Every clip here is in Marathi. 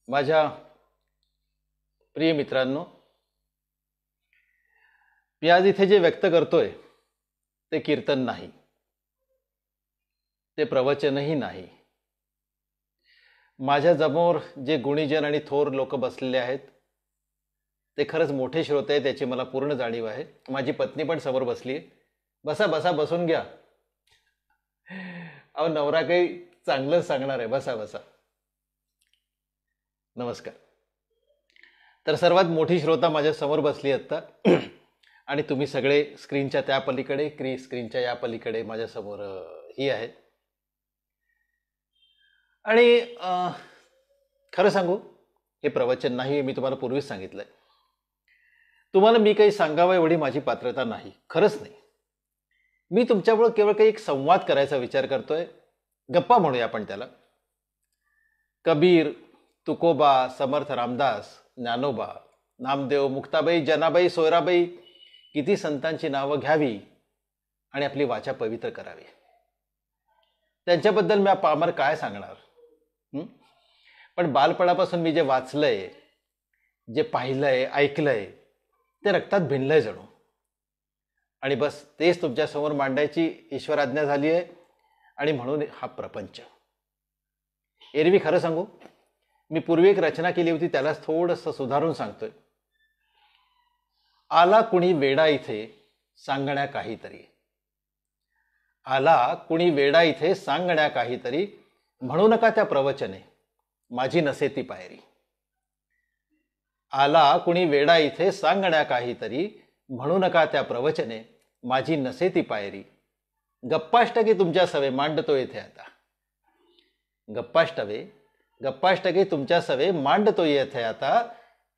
माझ्या प्रिय मित्रांनो, मी आज इथे जे व्यक्त करतोय ते कीर्तन नाही, ते प्रवचनही नाही. माझ्या समोर जे गुणीजन आणि थोर लोक बसलेले आहेत ते खरंच मोठे श्रोते आहेत, त्याची मला पूर्ण जाणीव आहे. माझी पत्नी पण समोर बसली. बसा बसा, बसून घ्या. अहो, नवरा काही चांगलंच सांगणार आहे. बसा बसा. नमस्कार. तर सर्वात मोठी श्रोता माझ्या समोर बसली आता आणि तुम्ही सगळे स्क्रीनच्या त्या पलीकडे, स्क्रीनच्या या पलीकडे माझ्या समोर ही आहेत. आणि खरं सांगू, हे प्रवचन नाही, मी तुम्हाला पूर्वीच सांगितलंय. तुम्हाला मी काही सांगावं एवढी माझी पात्रता नाही, खरंच नाही. मी तुमच्याबरोबर केवळ काही एक संवाद करायचा विचार करतोय. गप्पा म्हणूया आपण त्याला. कबीर, तुकोबा, समर्थ रामदास, ज्ञानोबा, नामदेव, मुक्ताबाई, जनाबाई, सोयराबाई, किती संतांची नावं घ्यावी आणि आपली वाचा पवित्र करावी. त्यांच्याबद्दल मी पामर काय सांगणार. पण बालपणापासून मी जे वाचलंय, जे पाहिलंय, ऐकलंय, ते रक्तात भिनलंय जणू. आणि बस तेच तुमच्या समोर मांडायची ईश्वराज्ञा झाली आहे. आणि म्हणून हा प्रपंच. एरवी खरं सांगू, मी पूर्वी एक रचना केली होती, त्यालाच थोडंसं सुधारून सांगतोय. आला कुणी वेडा इथे सांगण्या काहीतरी, आला कुणी वेडा इथे सांगण्या काहीतरी, म्हणू नका त्या प्रवचने माझी नसे ती पायरी. आला कुणी वेडा इथे सांगण्या काहीतरी, म्हणू नका त्या प्रवचने माझी नसे ती पायरी. गप्पाष्टके तुमच्या सवे मांडतो येथे आता. गप्पाष्टके तुमच्या सवे मांडतो येथे आता.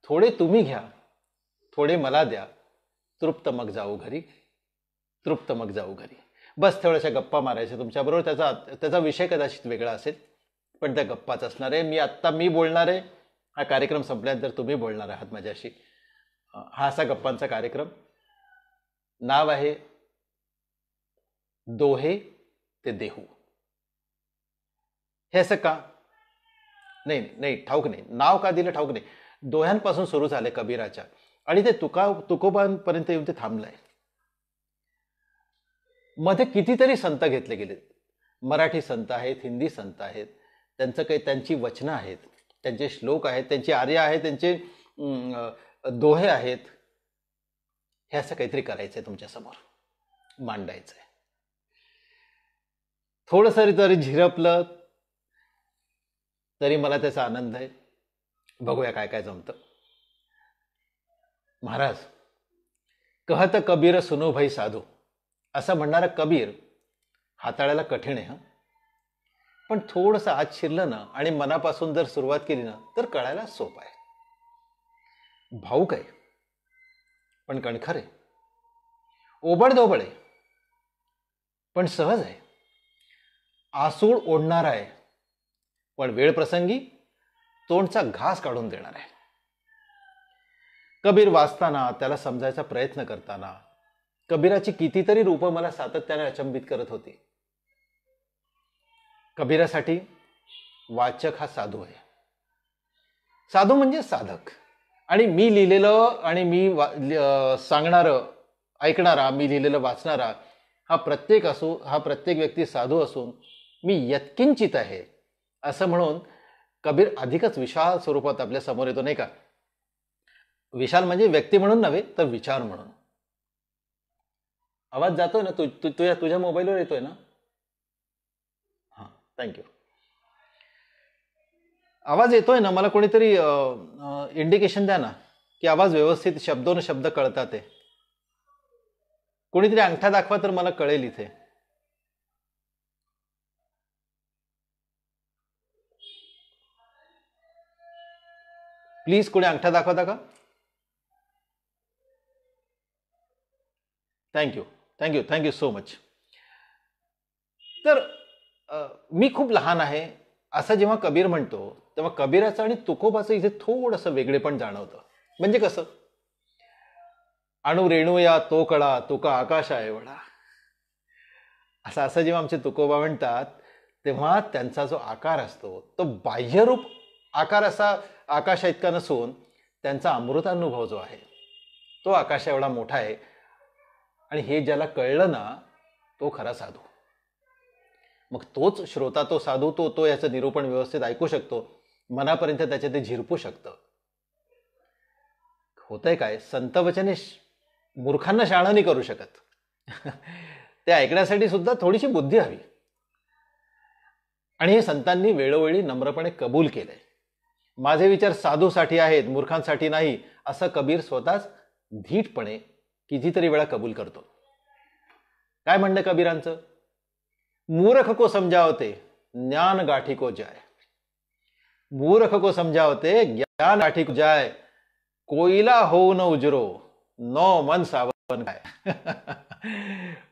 थोडे तुम्ही घ्या, थोडे मला द्या, तृप्त मग जाऊ घरी, तृप्त मग जाऊ घरी. बस थोड्याशा गप्पा मारायच्या तुमच्याबरोबर. त्याचा विषय कदाचित वेगळा असेल, पण त्या गप्पाच असणार आहे. मी बोलणार आहे. हा कार्यक्रम संपल्यानंतर तुम्ही बोलणार आहात माझ्याशी. हा असा गप्पांचा कार्यक्रम. नाव आहे दोहे ते देहू. हे असं का? नाही, ठाऊक नाही. नाव का दिलं ठाऊक नाही. दोह्यांपासून सुरू झाले कबीराच्या, आणि ते तुकोबांपर्यंत येऊन ते थांबलंय. मध्ये कितीतरी संत घेतले गेलेत. मराठी संत आहेत, हिंदी संत आहेत. त्यांची वचनं आहेत, त्यांचे श्लोक आहेत, त्यांची आर्या आहेत, त्यांचे दोहे आहेत. हे असं काहीतरी करायचंय, तुमच्या समोर मांडायचंय. थोडंसं जरी झिरपलं तरी मला त्याचा आनंद आहे. बघूया काय काय जमतं. महाराज, कहत कबीर सुनो भाई साधू, असं म्हणणारा कबीर हाताळायला कठीण आहे. पण थोडंसं आत शिरलं ना आणि मनापासून जर सुरुवात केली ना तर कळायला सोपं आहे. भाऊक आहे पण कणखर आहे, ओबडधोबड आहे पण सहज आहे, आसूड ओढणारा आहे पण वेळ प्रसंगी तोंडचा घास काढून देणार आहे. कबीर वाचताना, त्याला समजायचा प्रयत्न करताना कबीराची कितीतरी रूपं मला सातत्याने अचंबित करत होती. कबीरासाठी वाचक हा साधू आहे. साधू म्हणजे साधक. आणि मी लिहिलेलं आणि मी सांगणारं, ऐकणारा, मी लिहिलेलं वाचणारा हा प्रत्येक व्यक्ती साधू असून मी यत्किंचित आहे असं म्हणून कबीर अधिकच विशाल स्वरूपात आपल्या समोर येतो, नाही का? विशाल म्हणजे व्यक्ती म्हणून नव्हे, तर विचार म्हणून. आवाज जातोय ना? तुझ्या मोबाईलवर येतोय ना? हां, थँक्यू. आवाज येतोय ना? मला कोणीतरी इंडिकेशन द्या ना की आवाज व्यवस्थित शब्दोन शब्द कळतात आहे. कोणीतरी अंगठा दाखवा तर मला कळेल इथे. प्लीज कोणी अंगठा दाखवता का? Thank you so much. तर मी खूप लहान आहे असं जेव्हा कबीर म्हणतो तेव्हा कबीराचं आणि तुकोबाचं इथे थोडंसं वेगळेपण जाणवतं. म्हणजे कसं? अणु रेणू या तो कळा, तुका आकाशा एवढा, असं जेव्हा आमचे तुकोबा म्हणतात तेव्हा त्यांचा जो आकार असतो तो बाह्यरूप आकार असा आकाशा इतका नसून त्यांचा अमृतानुभव जो आहे तो आकाशा एवढा मोठा आहे. आणि हे ज्याला कळलं ना तो खरा साधू. मग तोच श्रोता, तो साधू, तो तो याचं निरूपण व्यवस्थित ऐकू शकतो, मनापर्यंत त्याच्या ते झिरपू शकतं. होतंय काय, संतवचने मूर्खांना शहाणं नाही करू शकत. ते ऐकण्यासाठी सुद्धा थोडीशी बुद्धी हवी. आणि हे संतांनी वेळोवेळी नम्रपणे कबूल केलंय. माझे विचार साधूसाठी आहेत, मूर्खांसाठी नाही, असं कबीर स्वतःच धीटपणे कितीतरी वेळा कबूल करतो. काय म्हणणं कबीरांचं? मूर्ख को समजावते ज्ञान गाठी को जाय. मूर्ख को समजावते ज्ञान गाठी को जाय. कोयला होऊ न उजरो, नो मन सावन काय.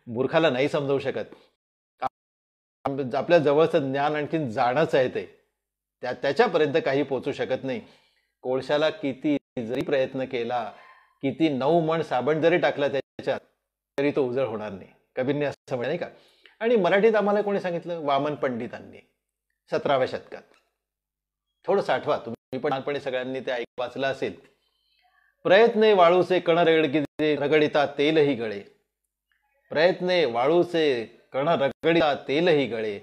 मूर्खाला नाही समजवू शकत. आपल्या जवळचं ज्ञान आणखीन जाणंच आहे ते, त्याच्यापर्यंत काही पोचू शकत नाही. कोळशाला किती जरी प्रयत्न केला, किती 9 मण साबण जरी टाकला त्याच्यात, तरी तो उजळ होणार नाही. कबीरने असं म्हणे नाही का. आणि मराठीत आम्हाला कोणी सांगितलं? वामन पंडितांनी 17व्या शतकात. थोडं आठवा, तुम्ही पण लहानपणी सगळ्यांनी ते वाचलं असेल. प्रयत्ने वाळूचे कण रगडिता तेलही गळे. प्रयत्ने वाळूचे कण रगडिता तेलही गळे.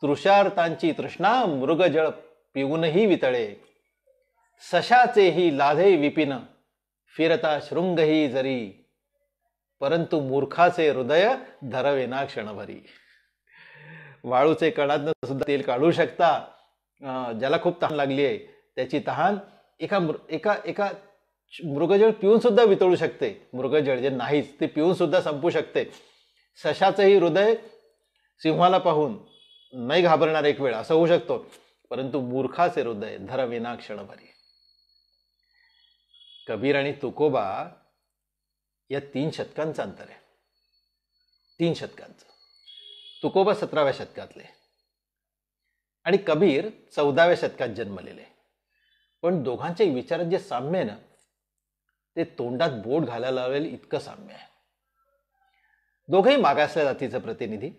तृषार्थांची तृष्णा मृगजळ पिऊनही वितळे. सशाचेही लाधे विपिन फिरता शृंगही जरी. परंतु मूर्खाचे हृदय धरवेना क्षणभरी. वाळूचे कणातनं सुद्धा तेल काढू शकता. ज्याला खूप तहान लागली आहे त्याची तहान एका एका एका मृगजळ पिऊन सुद्धा वितळू शकते. मृगजळ जे नाहीच ते पिऊन सुद्धा संपू शकते. सशाचंही हृदय सिंहाला पाहून नाही घाबरणार एक वेळ, असं होऊ शकतो. परंतु मूर्खाचे हृदय धरवेना क्षणभरी. कबीर आणि तुकोबा या 3 शतकांचं अंतर आहे. 3 शतकांचं. तुकोबा 17व्या शतकातले आणि कबीर 14व्या शतकात जन्मलेले. पण दोघांच्या विचारात जे साम्य आहे ना, ते तोंडात बोट घालायला लावलेलं इतकं साम्य आहे. दोघंही मागासल्या जातीचं प्रतिनिधी.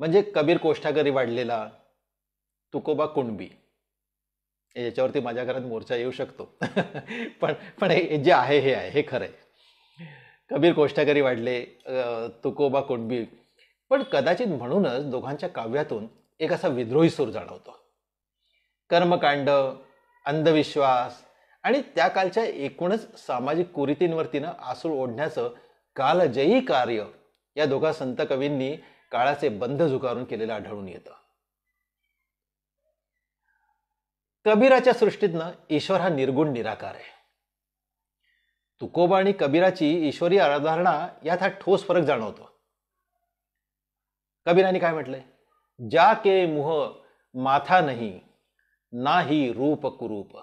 म्हणजे कबीर कोष्ठाकरी वाढलेला, तुकोबा कुणबी. याच्यावरती माझ्या घरात मोर्चा येऊ शकतो. पण हे जे आहे हे आहे, हे खरं आहे. कबीर कोष्ठाकरी वाढले, तुकोबा कुणबी. पण कदाचित म्हणूनच दोघांच्या काव्यातून एक असा विद्रोही सूर जाणवतो. कर्मकांड, अंधविश्वास आणि त्या कालच्या एकूणच सामाजिक कुरीतींवरतीनं आसूळ ओढण्याचं कालजयी कार्य या दोघा संत कवींनी काळाचे बंध झुगारून केलेलं आढळून येतं. कबीराच्या सृष्टीतनं ईश्वर हा निर्गुण निराकार आहे. तुकोबा आणि कबीराची ईश्वरी आराधना यात हा ठोस फरक जाणवतो. कबीरांनी काय म्हटलंय? जा के मुह माथा नहीं, नाही रूप कुरूप.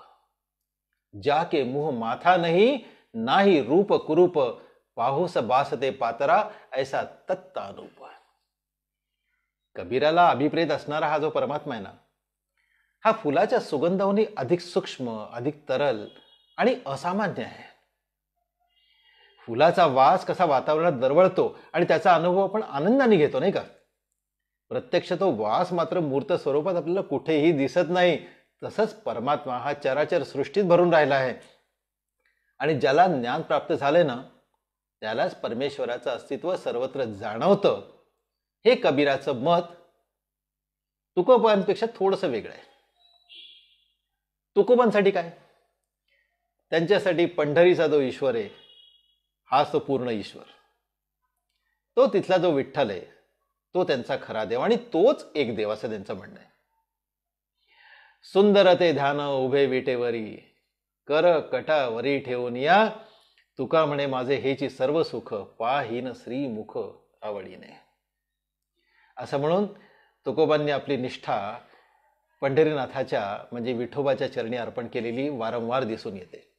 जा के मुह माथा नहीं, नाही रूप कुरूप. पाहुस बासते पातरा ऐसा तत्तानूप. कबीराला अभिप्रेत असणारा हा जो परमात्मा आहे ना, हा फुलाच्या सुगंधाहून अधिक सूक्ष्म, अधिक तरल आणि असामान्य आहे. फुलाचा वास कसा वातावरणात दरवळतो आणि त्याचा अनुभव आपण आनंदाने घेतो नाही का. प्रत्यक्ष तो वास मात्र मूर्त स्वरूपात आपल्याला कुठेही दिसत नाही. तसंच परमात्मा हा चराचर सृष्टीत भरून राहिला आहे. आणि ज्याला ज्ञान प्राप्त झाले ना, त्यालाच परमेश्वराचं अस्तित्व सर्वत्र जाणवतं. हे कबीराचं मत तुकोबांपेक्षा थोडंसं वेगळं आहे. तुकोबांसाठी काय? त्यांच्यासाठी पंढरीचा जो ईश्वर आहे हाच तो पूर्ण ईश्वर. तो तिथला जो विठ्ठल आहे तो त्यांचा खरा देव आणि तोच एक देव असं त्यांचं म्हणणं आहे. सुंदर ते ध्यान उभे विटेवरी, कर कटावरी ठेवून या. तुका म्हणे माझे हेची सर्व सुख, पाहीन श्रीमुख आवडीने. असं म्हणून तुकोबांनी आपली निष्ठा पंढरीनाथाच्या म्हणजे विठोबाच्या चरणी अर्पण केलेली वारंवार दिसून येते.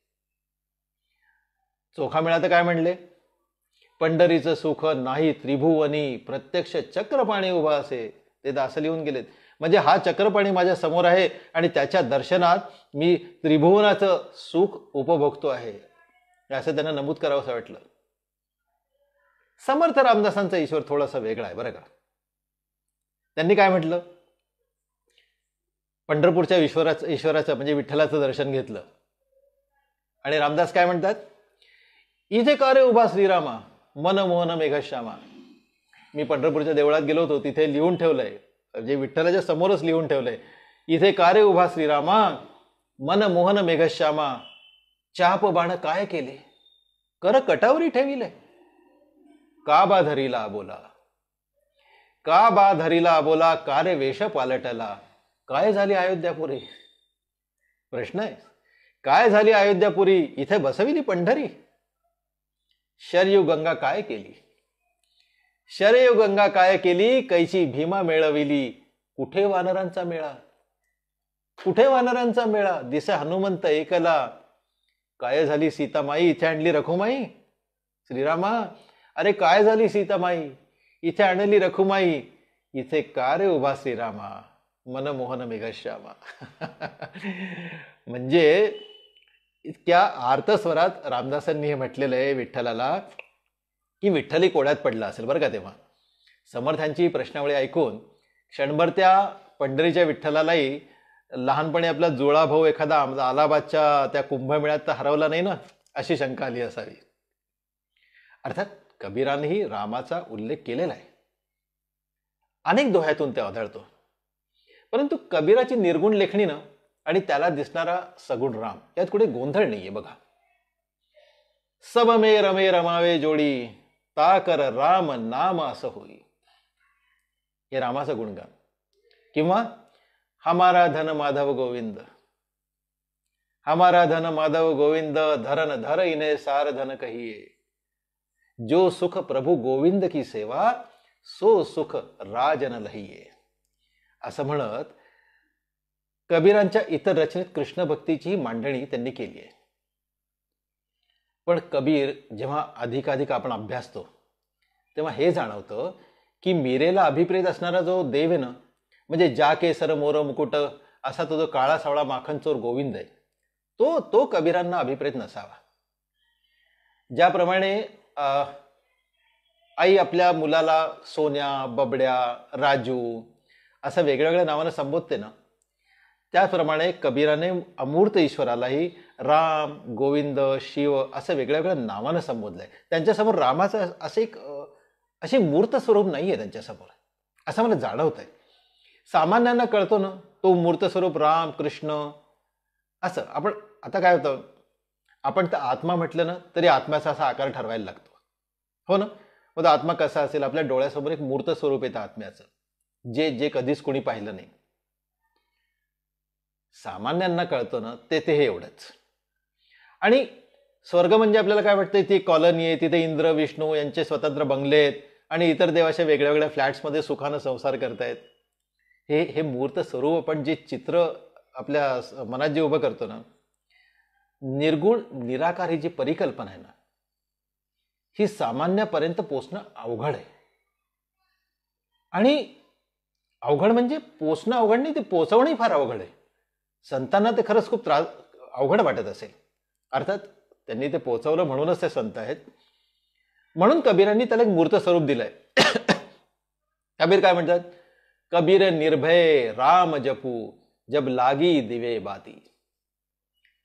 चोखामेळा तर काय म्हणले? पंढरीचं सुख नाही त्रिभुवनी, प्रत्यक्ष चक्रपाणी उभा असे. ते दास लिहून गेलेत. म्हणजे हा चक्रपाणी माझ्या समोर आहे आणि त्याच्या दर्शनात मी त्रिभुवनाचं सुख उपभोगतो आहे, असं त्यांना नमूद करावं असं वाटलं. समर्थ रामदासांचा ईश्वर थोडासा वेगळा आहे बरं का. त्यांनी काय म्हटलं? पंढरपूरच्या ईश्वराचं म्हणजे विठ्ठलाचं दर्शन घेतलं आणि रामदास काय म्हणतात, इथे का रे उभा श्रीरामा मन मोहन मेघश्यामा. मी पंढरपूरच्या देवळात गेलो होतो, तिथे लिहून ठेवलंय, म्हणजे विठ्ठलाच्या समोरच लिहून ठेवलंय, इथे का रे उभा श्रीरामा मन मोहन मेघश्यामा, चाप बाण काय केले कर कटावरी ठेविले, का बा धरीला बोला, का बा धरीला बोला, का रे वेश पालटला, काय झाली अयोध्यापुरी. प्रश्न आहे, काय झाली अयोध्यापुरी, इथे बसविली पंढरी. शरयू गंगा काय केली, शरयू गंगा काय केली, कैची भीमा मेळविली, कुठे वानरांचा मेळा, कुठे वानरांचा मेळा, दिसे हनुमंत एकला, काय झाली सीतामाई, इथे आणली रखुमाई. श्रीरामा अरे काय झाली सीतामाई, इथे आणली रखुमाई, इथे का रे उभा श्रीरामा मनमोहन मेघश्यामा. म्हणजे इतक्या आर्तस्वरात रामदासांनी हे म्हटलेलं आहे विठ्ठलाला, की विठ्ठलही कोड्यात पडला असेल बरं का. तेव्हा समर्थांची प्रश्नावळी ऐकून क्षणभर त्या पंढरीच्या विठ्ठलालाही लहानपणी आपला जुळा भाऊ एखादा अलाहाबादच्या त्या कुंभमेळ्यात तर हरवला नाही ना, अशी शंका आली असावी. अर्थात कबीरानेही रामाचा उल्लेख केलेला आहे, अनेक दोह्यातून ते आढळतो. परंतु कबीराची निर्गुण लेखणीनं आणि त्याला दिसणारा सगुण राम यात कुठे गोंधळ नाहीये बघा. सब मे रमे रमावे जोडी, ता कर राम नाम असं होई, हे रामाचं गुणगान. किंवा हमारा धन माधव गोविंद, हमारा धन माधव गोविंद, धरन धर इने सार धन कहिए, जो सुख प्रभु गोविंद की सेवा, सो सुख राजन लहिये. असं म्हणत कबीरांच्या इतर रचनेत कृष्ण भक्तीची मांडणी त्यांनी केली आहे. पण कबीर जेव्हा अधिकाधिक आपण अभ्यासतो तेव्हा हे जाणवतं की मीरेला अभिप्रेत असणारा जो देव आहे ना, म्हणजे ज्या केसर मोर मुकुट असा तो जो काळा सावळा माखनचोर गोविंद आहे, तो कबीरांना अभिप्रेत नसावा. ज्याप्रमाणे आई आपल्या मुलाला सोन्या, बबड्या, राजू असं वेगळ्या वेगळ्या नावानं संबोधते ना, त्याचप्रमाणे कबीराने अमूर्त ईश्वरालाही राम, गोविंद, शिव असं वेगळ्या वेगळ्या नावानं संबोधलंय. त्यांच्यासमोर रामाचं असं एक अशी मूर्त स्वरूप नाहीये त्यांच्यासमोर, असं मला जाणवत आहे. सामान्यांना कळतो ना तो मूर्त स्वरूप राम, कृष्ण असं. आपण आता काय होतं, आपण तर आत्मा म्हटलं ना तरी आत्म्याचा असा आकार ठरवायला लागतो, हो ना. मग आत्मा कसा असेल, आपल्या डोळ्यासमोर एक मूर्त स्वरूप येतं आत्म्याचं, जे जे कधीच कोणी पाहिलं नाही. सामान्यांना कळतं ना ते हे एवढंच. आणि स्वर्ग म्हणजे आपल्याला काय वाटतं, ती कॉलनी आहे, तिथे इंद्र विष्णू यांचे स्वतंत्र बंगले आहेत आणि इतर देवाच्या वेगळ्या वेगळ्या फ्लॅट्समध्ये सुखानं संसार करतायत. हे मूर्त स्वरूप आपण जे चित्र आपल्या मनात जे उभं करतो ना, निर्गुण निराकार ही जी परिकल्पना आहे ना, ही सामान्यापर्यंत पोचणं अवघड आहे. आणि अवघड म्हणजे पोचणं अवघड नाही, ते पोचवणंही फार अवघड आहे. संतांना ते खरंच खूप अवघड वाटत असेल. अर्थात त्यांनी ते पोचवलं म्हणूनच ते संत आहेत. म्हणून कबीरांनी त्याला एक मूर्त स्वरूप दिलंय. कबीर काय म्हणतात, कबीर निर्भय राम जपू, जब लागी दिवे बाती,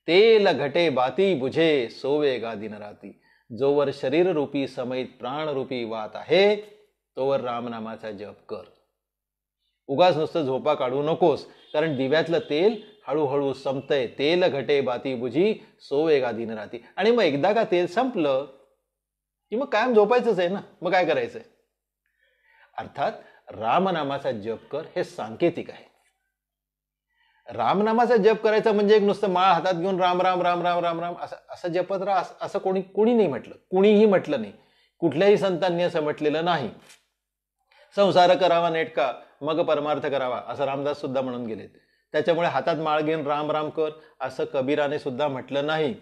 तेल घटे बाती बुझे, सोवेगा दिन राती, जोवर शरीर रूपी समेत प्राण रूपी वात आहे, तोवर रामनामाचा जप कर. उगाच नुसतं झोपा काढू नकोस, कारण दिव्यातलं तेल हळूहळू संपतंय. तेल घटे बाती बुझी, सोवेगा दिन राती. आणि मग एकदा का तेल संपलं की मग कायम झोपायचंच आहे ना, मग काय करायचंय. अर्थात रामनामाचा जप कर हे सांकेतिक आहे. रामनामाचा जप करायचा म्हणजे एक नुसतं माळ हातात घेऊन राम राम राम राम राम राम असं जपत राहा असं कोणी नाही म्हटलं, कुणीही म्हटलं नाही, कुठल्याही संतांनी असं म्हटलेलं नाही. संसार करावा नेटका, मग परमार्थ करावा, असं रामदास सुद्धा म्हणून गेलेत. त्याच्यामुळे हातात माळ घेऊन राम राम कर असं कबीराने सुद्धा म्हटलं नाही.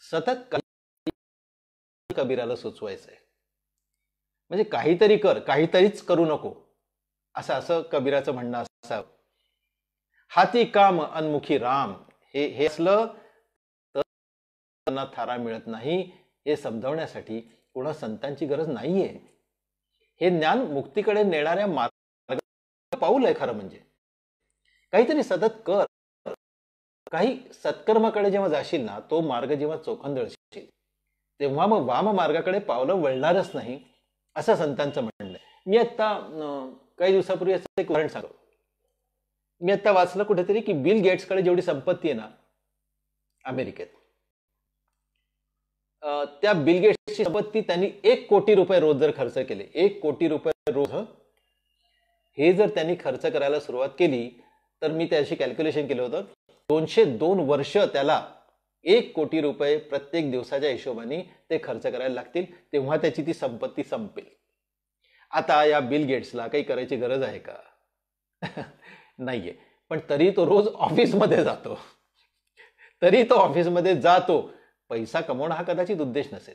सतत कबीराला सुचवायचंय, म्हणजे काहीतरी कर, काहीतरीच करू नको, असं कबीराचं म्हणणं असावं. हाती काम अनमुखी राम, हे असलं तर त्यांना थारा मिळत नाही, हे समजावण्यासाठी कोणा संतांची गरज नाहीये. हे ज्ञान मुक्तीकडे नेणाऱ्या मार्ग पाऊल आहे खरं म्हणजे. काहीतरी सतत कर. काही सत्कर्माकडे जेव्हा जाशील ना, तो मार्ग जेव्हा चोखंदळशील तेव्हा मग वाम मार्गाकडे पावलं वळणारच नाही, असं संतांचं म्हणणं आहे. मी आता काही दिवसापूर्वी असं एक उदाहरण सांगतो. मी आता वाचलं कुठेतरी की बिल गेट्सकडे जेवढी संपत्ती आहे ना अमेरिकेत, त्या बिल गेट्सची संपत्ती त्यांनी 1 कोटी रुपये रोज जर खर्च केले, 1 कोटी रुपये रोज, हे जर त्यांनी खर्च करायला सुरुवात केली तर मी त्याशी कॅल्क्युलेशन केलं होतं, 202 वर्ष त्याला 1 कोटी रुपये प्रत्येक दिवसाच्या हिशोबाने ते खर्च करायला लागतील, तेव्हा त्याची ती संपत्ती संपेल. आता या बिल गेट्सला काही करायची गरज आहे का? नाहीये. पण तरी तो रोज ऑफिसमध्ये जातो, पैसा कमवणं हा कदाचित उद्देश नसेल,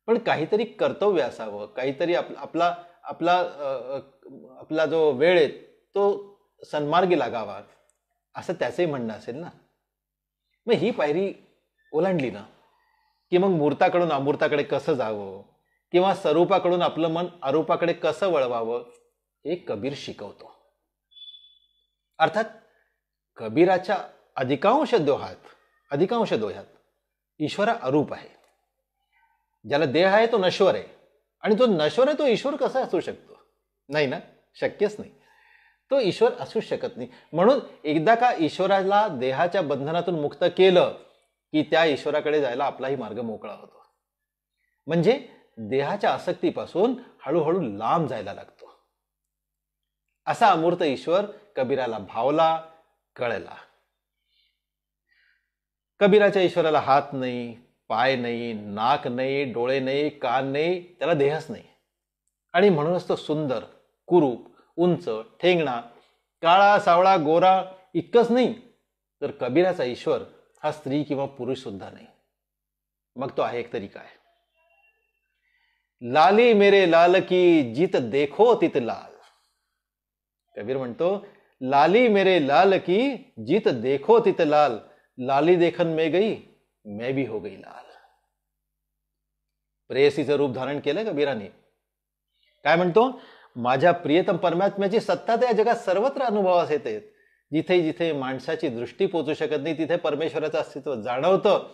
पण काहीतरी कर्तव्य असावं, काहीतरी आपला आपला आपला जो वेळ आहे तो सन्मार्गी लागावा, असं त्याचंही म्हणणं असेल ना. मग ही पायरी ओलांडली ना की मग मूर्ताकडून अमूर्ताकडे कसं जावं किंवा स्वरूपाकडून आपलं मन अरूपाकडे कसं वळवावं हे कबीर शिकवतो. अर्थात कबीराच्या अधिकांश दोह्यात ईश्वर अरूप आहे. ज्याला देह आहे तो नश्वर आहे, आणि जो नश्वर आहे तो ईश्वर कसा असू शकतो? नाही ना, शक्यच नाही. तो ईश्वर असू शकत नाही. म्हणून एकदा का ईश्वराला देहाच्या बंधनातून मुक्त केलं की त्या ईश्वराकडे जायला आपलाही मार्ग मोकळा होतो. म्हणजे देहाच्या आसक्तीपासून हळूहळू लांब जायला लागतो. असा अमूर्त ईश्वर कबीराला भावला, कळला. कबीराच्या ईश्वराला हात नाही, पाय नाही, नाक नाही, डोळे नाही, कान नाही, त्याला देहच नाही. आणि म्हणूनच तो सुंदर, कुरूप, उंच, ठेंगणा, काळा, सावळा, गोरा इतकंच नाही, तर कबीराचा ईश्वर हा स्त्री किंवा पुरुष सुद्धा नाही. मग तो आहे तरी काय? लाली मेरे लाल की जित देखो तित लाल. कबीर म्हणतो, लाली मेरे लाल की जित देखो तित लाल, लाली देखन में गई मैं भी हो गई लाल. प्रेयसीचं रूप धारण केलं कबीराने. काय म्हणतो? माझ्या प्रियतम परमात्म्याची सत्ता त्या जगात सर्वत्र अनुभवास येते. जिथे जिथे माणसाची दृष्टी पोचू शकत नाही तिथे परमेश्वराचं अस्तित्व जाणवतं.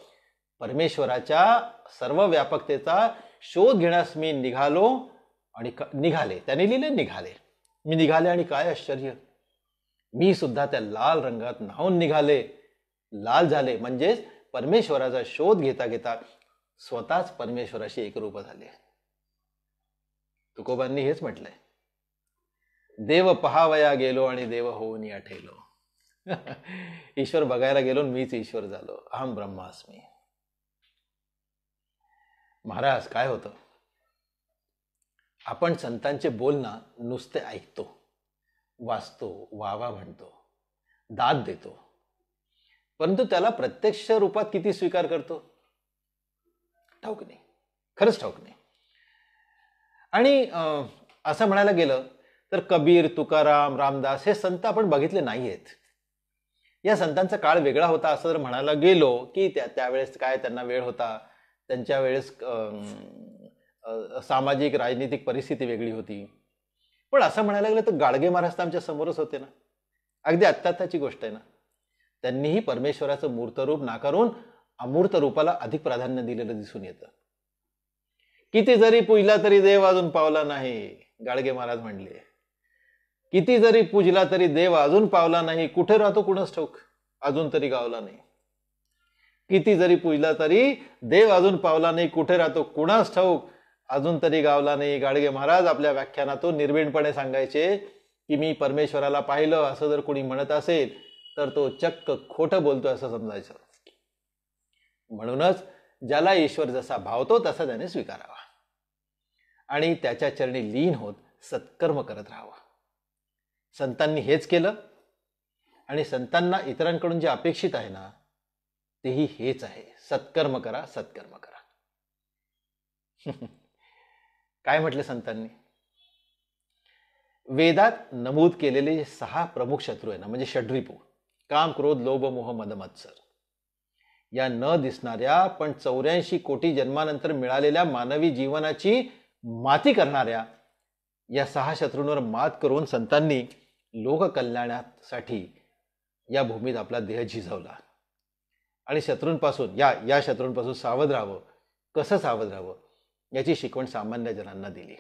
परमेश्वराच्या सर्व व्यापकतेचा शोध घेण्यास मी निघालो आणि निघाले. त्याने लिहिले निघाले. मी निघाले आणि काय आश्चर्य, मी सुद्धा त्या लाल रंगात न्हावून निघाले. लाल झाले म्हणजेच परमेश्वराचा शोध घेता घेता स्वतःच परमेश्वराशी एकरूप झाले. तुकोबांनी हेच म्हटलंय, देव पहावया गेलो आणि देव होऊन आठेलो. ईश्वर बघायला गेलो, मीच ईश्वर झालो. अहम ब्रह्मास्मी. महाराज, काय होतं, आपण संतांचे बोलणं नुसते ऐकतो, वाचतो, वावा म्हणतो, दाद देतो, परंतु त्याला प्रत्यक्ष रूपात किती स्वीकार करतो ठाऊक नाही, खरंच ठाऊक नाही. आणि असं म्हणायला गेलं तर कबीर, तुकाराम, रामदास हे संत आपण बघितले नाहीयेत. या संतांचा काळ वेगळा होता असं जर म्हणायला गेलो की त्यावेळेस काय त्यांना वेळ होता, त्यांच्या वेळेस सामाजिक राजनीतिक परिस्थिती वेगळी होती. पण असं म्हणायला गेलं तर गाडगे महाराज तर आमच्या समोरच होते ना. अगदी आत्ताची गोष्ट आहे ना. त्यांनीही परमेश्वराचं मूर्तरूप नाकारून अमूर्त रूपाला अधिक प्राधान्य दिलेलं दिसून येतं. किती जरी पूजला तरी देव अजून पावला नाही, गाडगे महाराज म्हणले. किती जरी पूजला तरी देव अजून पावला नाही, कुठे राहतो कुणास ठाऊक, अजून तरी गावला नाही. किती जरी पूजला तरी देव अजून पावला नाही, कुठे राहतो कुणास ठाऊक, अजून तरी गावला नाही. गाडगे महाराज आपल्या व्याख्यानातून निर्भीडपणे सांगायचे की मी परमेश्वराला पाहिलं असं जर कोणी म्हणत असेल तर तो चक्क खोटं बोलतोय असं समजायचं. म्हणूनच ज्याला ईश्वर जसा भावतो तसा त्याने स्वीकारावा आणि त्याच्या चरणी लीन होत सत्कर्म करत राहावा. संतांनी हेच केलं आणि संतांना इतरांकडून जे अपेक्षित आहे ना तेही हेच आहे, सत्कर्म करा, सत्कर्म करा. काय म्हटले संतांनी? वेदात नमूद केलेले 6 प्रमुख शत्रू आहे ना, म्हणजे षड्रिपू, काम, क्रोध, लोभ, मोह, मद, मत्सर, या न दिसणाऱ्या पण 84 कोटी जन्मानंतर मिळालेल्या मानवी जीवनाची माती करणाऱ्या या 6 शत्रूंवर मात करून संतांनी लोककल्याणासाठी या भूमीत आपला देह झिजवला आणि शत्रूंपासून या शत्रूंपासून सावध राहावं. कसं सावध राहावं याची शिकवण सामान्य जनांना दिली.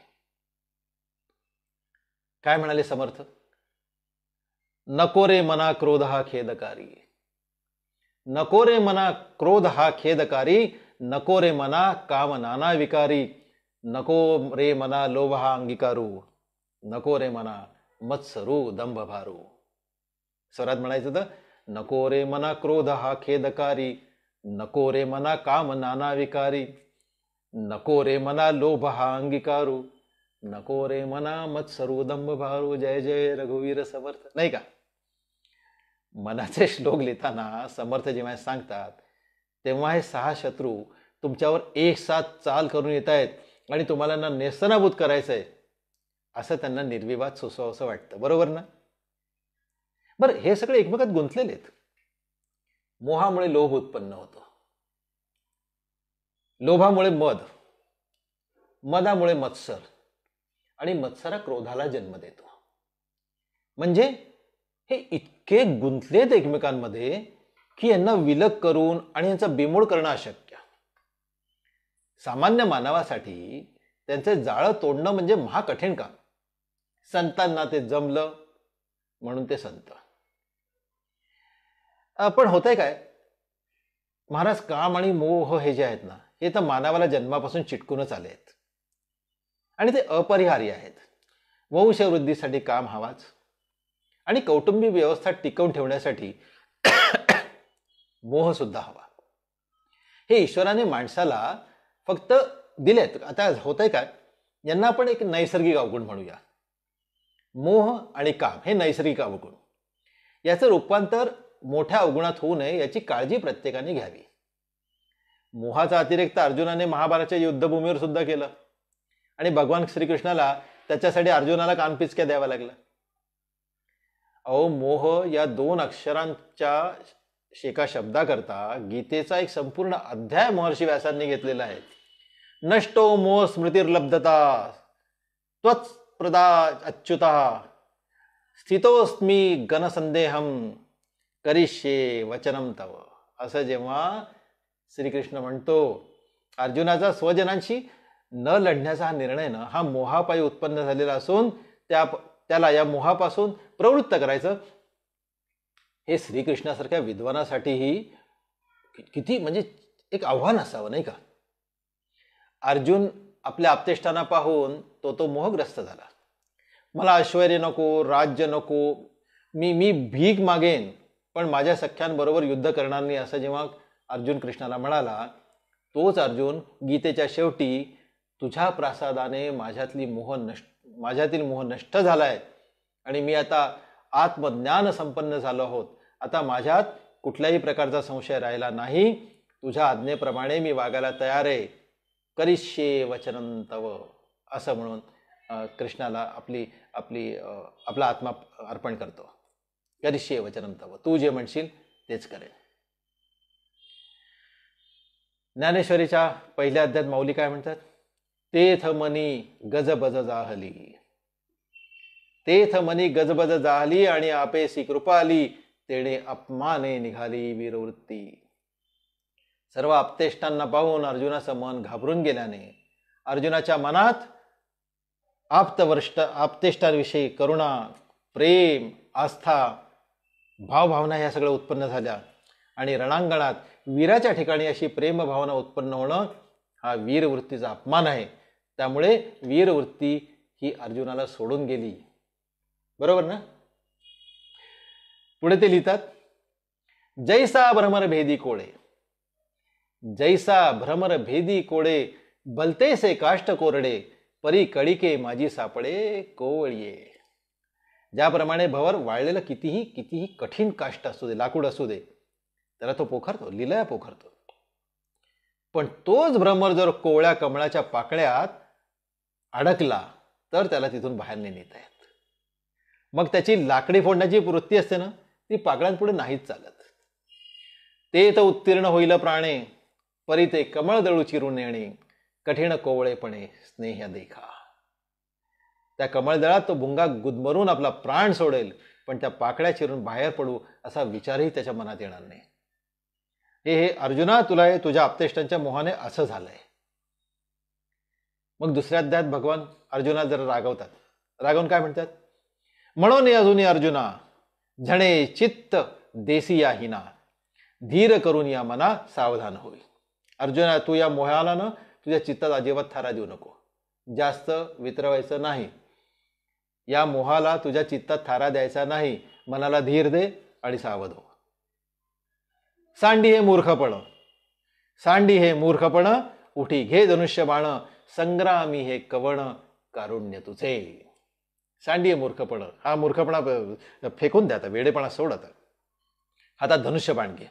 काय म्हणाले समर्थ? नको रे मना क्रोध हा खेदकारी, नको रे मना क्रोध हा खेदकारी, नको रे मना काम नाना विकारी, नको रे मना लोभ हा अंगीकारू, नको रे मना मत्सरू दंभ भारू. स्वरात म्हणायचं तर नको रे मना क्रोध हा खेदकारी, नको रे मना काम नाना विकारी, नको रे मना लोभ हा अंगीकारू, नको रे मना मत्सरू दंभ भारू. जय जय रघुवीर समर्थ. नाही का? मनाचे श्लोक लिहिताना समर्थ जेव्हा सांगतात तेव्हा हे 6 शत्रू तुमच्यावर एक साथ चाल करून येत आहेत आणि तुम्हाला ना नेस्तनाबूत करायचंय असं त्यांना निर्विवाद सुचवावंसं वाटतं. बरोबर ना? बरं, हे सगळे एकमेकात गुंतलेले आहेत. मोहामुळे लोभ उत्पन्न होतो, लोभामुळे मद, मदामुळे मत्सर आणि मत्सरा क्रोधाला जन्म देतो. म्हणजे हे इतके गुंतलेत एकमेकांमध्ये की यांना विलग करून आणि यांचा बिमोड करणं अशक्य. सामान्य मानवासाठी त्यांचे जाळं तोडणं म्हणजे महाकठीण काम. संतांना ते जमलं म्हणून ते संत. पण होतंय काय महाराज, काम आणि मोह हे जे आहेत ना, हे तर मानवाला जन्मापासून चिटकूनच आले आहेत आणि ते अपरिहार्य आहेत. वंशवृद्धीसाठी काम हवाच आणि कौटुंबिक व्यवस्था टिकवून ठेवण्यासाठी मोह सुद्धा हवा. हे ईश्वराने माणसाला फक्त दिलेत. आता होतंय काय, यांना आपण एक नैसर्गिक अवगुण म्हणूया. मोह आणि काम हे नैसर्गिक अवगुण, याचं रूपांतर मोठ्या अवगुणात होऊ नये याची काळजी प्रत्येकाने घ्यावी. मोहाचा अतिरेक अर्जुनाने महाभारताच्या युद्धभूमीवर सुद्धा केलं आणि भगवान श्रीकृष्णाला त्याच्यासाठी अर्जुनाला कानपिचक्या द्यावा लागला. अहो, मोह या 2 अक्षरांच्या एका शब्दाकरता गीतेचा एक संपूर्ण अध्याय महर्षी व्यासांनी घेतलेला आहे. नष्टो मोह स्मृतिर्लब्धता त्वच प्रदा अच्युता स्थितोस्मी गणसंदेहम करिष्ये वचनम तव. असं जेव्हा श्रीकृष्ण म्हणतो, अर्जुनाचा स्वजनांशी न लढण्याचा हा निर्णय ना, हा मोहापायी उत्पन्न झालेला असून त्याला या मोहापासून प्रवृत्त करायचं, हे श्रीकृष्णासारख्या विद्वानासाठीही किती म्हणजे एक आव्हान असावं, नाही का? अर्जुन आपल्या आप्तेष्टांना पाहून तो मोहग्रस्त झाला. मला ऐश्वर्य नको, राज्य नको, मी भीक मागेन पण माझ्या सख्यांबरोबर युद्ध करणार नाही, असं जेव्हा अर्जुन कृष्णाला म्हणाला, तोच अर्जुन गीतेच्या शेवटी तुझ्या प्रसादाने माझ्यातील मोह नष्ट झालाय आणि मी आता आत्मज्ञान संपन्न झालो आहोत. आता माझ्यात कुठल्याही प्रकारचा संशय राहिला नाही. तुझ्या आज्ञेप्रमाणे मी वागायला तयार आहे. करिष्ये वचनं तव, असं म्हणून कृष्णाला आपला आत्मा अर्पण करतो. करिष्ये वचनं तव, तू जे म्हणशील तेच करेल. ज्ञानेश्वरीच्या पहिल्या अध्यायात माऊली काय म्हणतात? तेथ मनी गजबज जाहली, तेथ मनी गजबज जाहली आणि आपेसी कृपा आली, तेणे अपमाने निघाली वीरवृत्ती. सर्व आप्तेष्टांना पाहून अर्जुनाचं मन घाबरून गेल्याने अर्जुनाच्या मनात आप्तेष्टांविषयी करुणा, प्रेम, आस्था, भावभावना ह्या सगळ्या उत्पन्न झाल्या आणि रणांगणात वीराच्या ठिकाणी अशी प्रेम भावना उत्पन्न होणं हा वीरवृत्तीचा अपमान आहे. त्यामुळे वीरवृत्ती ही अर्जुनाला सोडून गेली. बरोबर ना? पुढे ते लिहितात, जैसा भ्रमर भेदी कोळे, जैसा भ्रमर भेदी कोळे, बलतेसे काष्ट कोरडे, परी कळिके माझी सापडे कोवळीये. ज्याप्रमाणे भवर वाळलेलं कितीही कठीण काष्ट असू दे, लाकूड असू दे, त्याला तो पोखरतो, लिलया पोखरतो. पण तोच भ्रमर जर कोवळ्या कमळाच्या पाकळ्यात अडकला तर त्याला तिथून बाहेर नाही नेता येत. मग त्याची लाकडी फोडण्याची वृत्ती असते ना, ती पाकळ्यांपुढे नाहीच चालत. ते तर उत्तीर्ण होईल प्राणे, परी ते कमळ दळू चिरून येणे, कठीण कोवळेपणे स्नेह देखा. त्या कमळदळात तो भुंगा गुदमरून आपला प्राण सोडेल पण त्या पाकळ्या चिरून बाहेर पडू असा विचारही त्याच्या मनात येणार नाही. हे अर्जुना, तुला हे तुझ्या आप्तेष्टांच्या मोहाने असं झालंय. मग दुसऱ्या अध्यायात भगवान अर्जुना जरा रागवतात. रागवून काय म्हणतात? म्हणून अजूनही अर्जुना झणे चित्त देसी या हिना, धीर करून या मना सावधान होई. अर्जुना, तू या मोहाला ना तुझ्या चित्तात अजिबात थारा देऊ नको. जास्त वितरवायचं नाही. या मोहाला तुझ्या चित्तात थारा द्यायचा नाही. मनाला धीर दे आणि सावध हो. सांडी हे मूर्खपण, सांडी हे मूर्खपण, उठी घे धनुष्य बाण, संग्रामी हे कवण, कारुण्य तुझे. सांडी हे मूर्खपण. हा मूर्खपणा फेकून द्या, वेडेपणा सोडत. हातात धनुष्य बाण घे,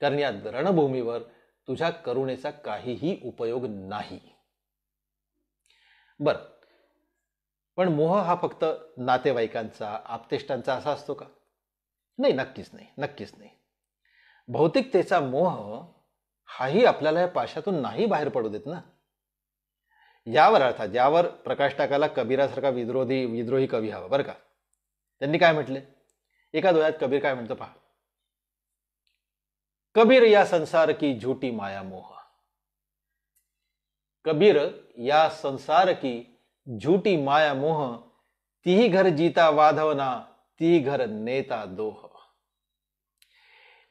कारण या रणभूमीवर तुझ्या करुणेचा काहीही उपयोग नाही. बर, पण मोह हा फक्त नातेवाईकांचा, आप्तेष्टांचा असा असतो का? नाही, नक्कीच नाही, नक्कीच नाही. भौतिकतेचा मोह हाही आपल्याला या पाशातून नाही बाहेर पडू देत ना. यावर अर्थात यावर प्रकाश टाकायला कबीरासारखा विद्रोही कवी हवा बरं का. त्यांनी काय म्हटले? एका दोह्यात कबीर काय म्हणतो पहा. कबीर या संसार की झूठी माया मोह, कबीर या संसार की झूठी माया मोह, तीही घर जीता वाधवना, ती घर नेता दोह.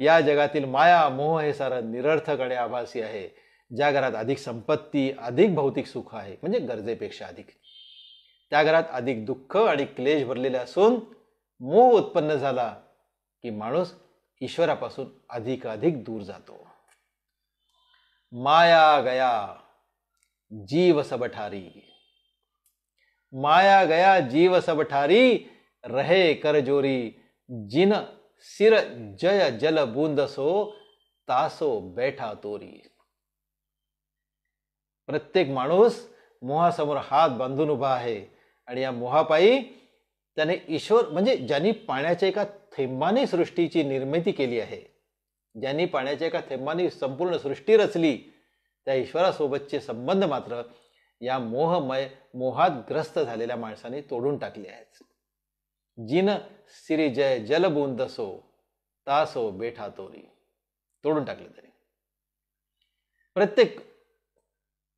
या जगातील माया मोह हे सारं निरर्थक आणि आभासी आहे. ज्या घरात अधिक संपत्ती, अधिक भौतिक सुख आहे, म्हणजे गरजेपेक्षा अधिक, त्या घरात अधिक दुःख आणि क्लेश भरलेले असून मोह उत्पन्न झाला की माणूस ईश्वरापासून अधिक दूर जातो. माया गया जीव सब ठारी, माया गया जीव सब ठारी, रहे कर जोरी, जिन सिर जय जल बूंद सो, तासो बैठा तोरी. प्रत्येक माणूस मोहासमोर हात बांधून उभा आहे आणि या मोहापायी त्याने ईश्वर, म्हणजे ज्यांनी पाण्याच्या एका थेंबाने सृष्टीची निर्मिती केली आहे, ज्यांनी पाण्याच्या एका थेंबाने संपूर्ण सृष्टी रचली, त्या ईश्वरासोबतचे संबंध मात्र या मोहात ग्रस्त झालेल्या माणसाने तोडून टाकले आहेत. जिन सिरी जय जलबुंद सो, तासो बेठा तोरी. तोडून टाकले त्याने.